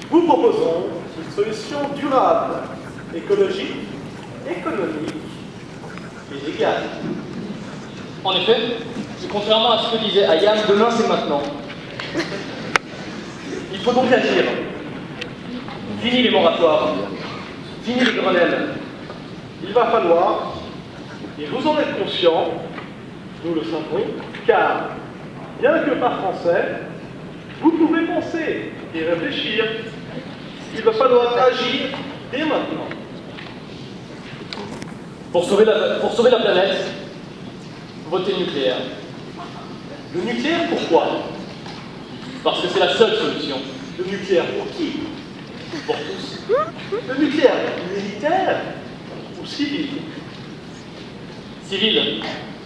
Nous proposons une solution durable, écologique, économique et légale. En effet, contrairement à ce que disait Ayam, demain c'est maintenant. Il faut donc agir. Fini les moratoires, fini les Grenelles. Il va falloir, et vous en êtes conscients, nous le savons, car, bien que pas français, vous pouvez penser et réfléchir. Il va falloir agir dès maintenant. Pour sauver la planète, votez le nucléaire. Le nucléaire, pourquoi? Parce que c'est la seule solution. Le nucléaire pour qui? Pour tous. Le nucléaire militaire ou civil? Civil,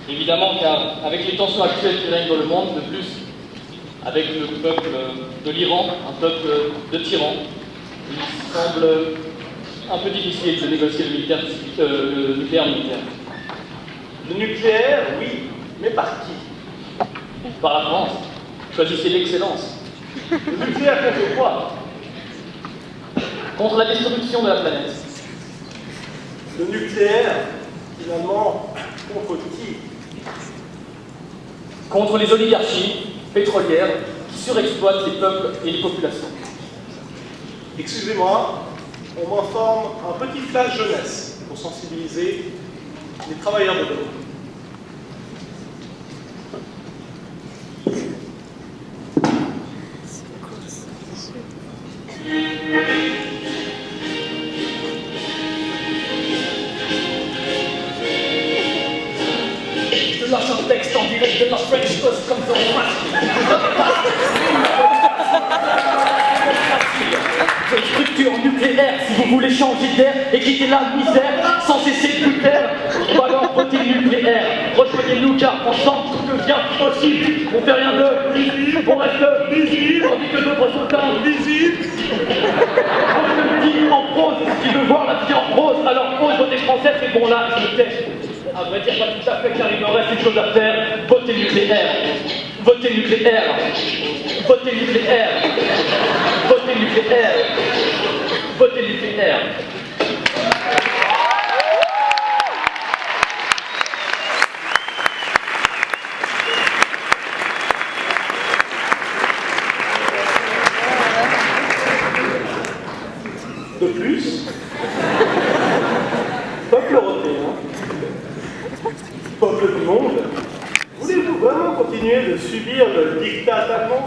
évidemment, car avec les tensions actuelles qui règnent dans le monde, de plus, avec le peuple de l'Iran, un peuple de tyrans, il semble un peu difficile de négocier le nucléaire militaire. Le nucléaire, oui, mais par qui? Par la France. Choisissez l'excellence. Le nucléaire contre quoi? Contre la destruction de la planète. Le nucléaire, finalement, contre qui? Contre les oligarchies pétrolières qui surexploitent les peuples et les populations. Excusez-moi, on m'informe un petit flash jeunesse pour sensibiliser les travailleurs de demain. Je lâche un texte en direct de la French Coast comme ça. Une structure nucléaire si vous voulez changer d'air et quitter la misère sans cesser de tout taire. Ou alors votez le nucléaire. Rejoignez-nous car ensemble tout devient possible. On fait rien de visible, on reste visible, tandis que d'autres sont invisibles. On se le dit en prose, si tu veux voir la vie en prose, alors pose voter français, c'est bon là, je le teste. À vrai dire, pas tout à fait, car il me reste une chose à faire. Votez nucléaire. Votez nucléaire. Votez nucléaire. Votez nucléaire. Votez nucléaire. De plus, peuple européen, peuple du monde, voulez-vous vraiment continuer de subir le diktat allemand?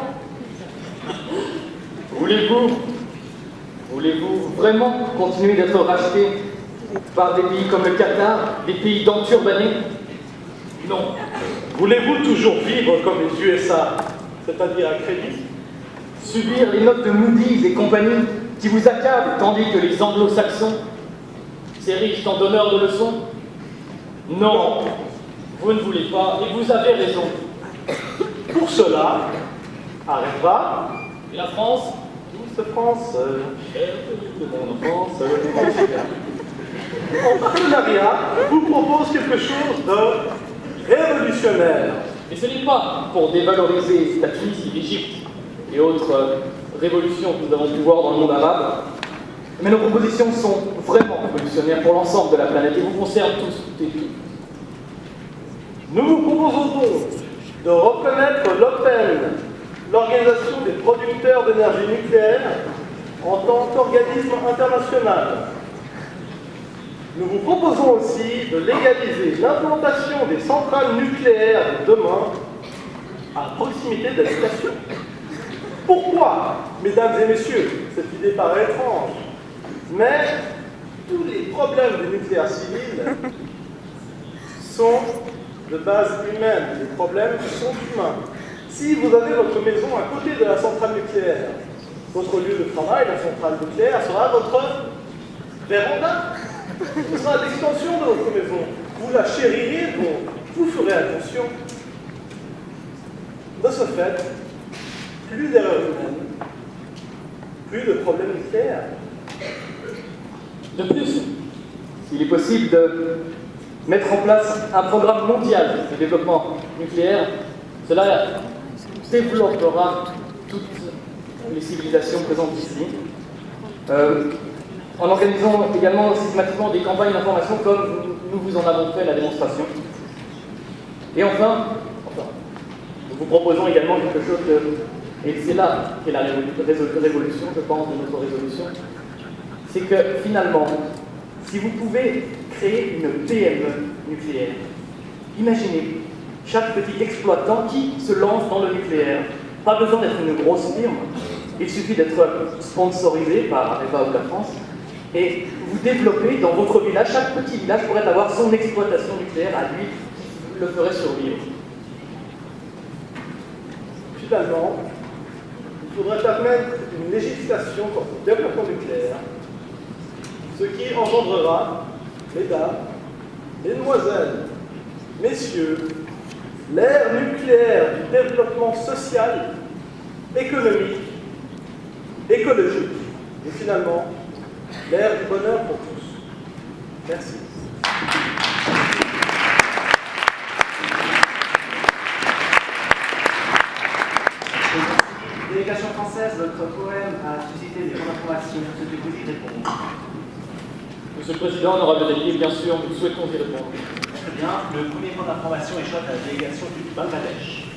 Voulez-vous vraiment continuer d'être racheté par des pays comme le Qatar, des pays d'enturbanés? Non. Voulez-vous toujours vivre comme les USA, c'est-à-dire à crédit? Subir les notes de Moody's et compagnie qui vous accablent tandis que les anglo-saxons s'érigent en donneurs de leçons? Non, vous ne voulez pas et vous avez raison. Pour cela, arrivera Et la France? douce France, de mon enfance, en partenariat, vous propose quelque chose de révolutionnaire. Et ce n'est pas pour dévaloriser la Tunisie, l'Égypte et autres révolutions que nous avons pu voir dans le monde arabe, mais nos propositions sont vraiment révolutionnaires pour l'ensemble de la planète et vous concernent tous et toutes. Nous vous proposons donc de reconnaître l'OPEN, l'Organisation des producteurs d'énergie nucléaire, en tant qu'organisme international. Nous vous proposons aussi de légaliser l'implantation des centrales nucléaires de demain à proximité d'habitations. Pourquoi, mesdames et messieurs, cette idée paraît étrange, mais tous les problèmes du nucléaire civil sont de base humaine, les problèmes sont humains. Si vous avez votre maison à côté de la centrale nucléaire, votre lieu de travail, la centrale nucléaire, sera votre véranda. Ce sera l'extension de votre maison. Vous la chérirez, donc vous ferez attention. De ce fait, plus d'erreurs humaines, plus de problèmes nucléaires. De plus, il est possible de mettre en place un programme mondial de développement nucléaire. Cela développera toutes les civilisations présentes ici en organisant également systématiquement des campagnes d'information comme nous vous en avons fait la démonstration. Et enfin, nous vous proposons également quelque chose et c'est là qu'est la révolution, je pense, de notre résolution, c'est que finalement, si vous pouvez créer une PME nucléaire, imaginez chaque petit exploitant qui se lance dans le nucléaire. Pas besoin d'être une grosse firme, il suffit d'être sponsorisé par Areva ou la France, et vous développez dans votre village, chaque petit village pourrait avoir son exploitation nucléaire à lui qui le ferait survivre. Finalement, il faudrait admettre une législation pour le développement nucléaire, ce qui engendrera, mesdames, mesdemoiselles, messieurs, l'ère nucléaire du développement social, économique, écologique et finalement l'ère du bonheur pour tous. Merci. Délégation française, votre poème a suscité des points d'information. Souhaitez-vous y répondre? Monsieur le Président, honorable délégué, bien sûr, nous souhaitons y répondre. Très bien. Le premier point d'information est choisi à la délégation du Bangladesh.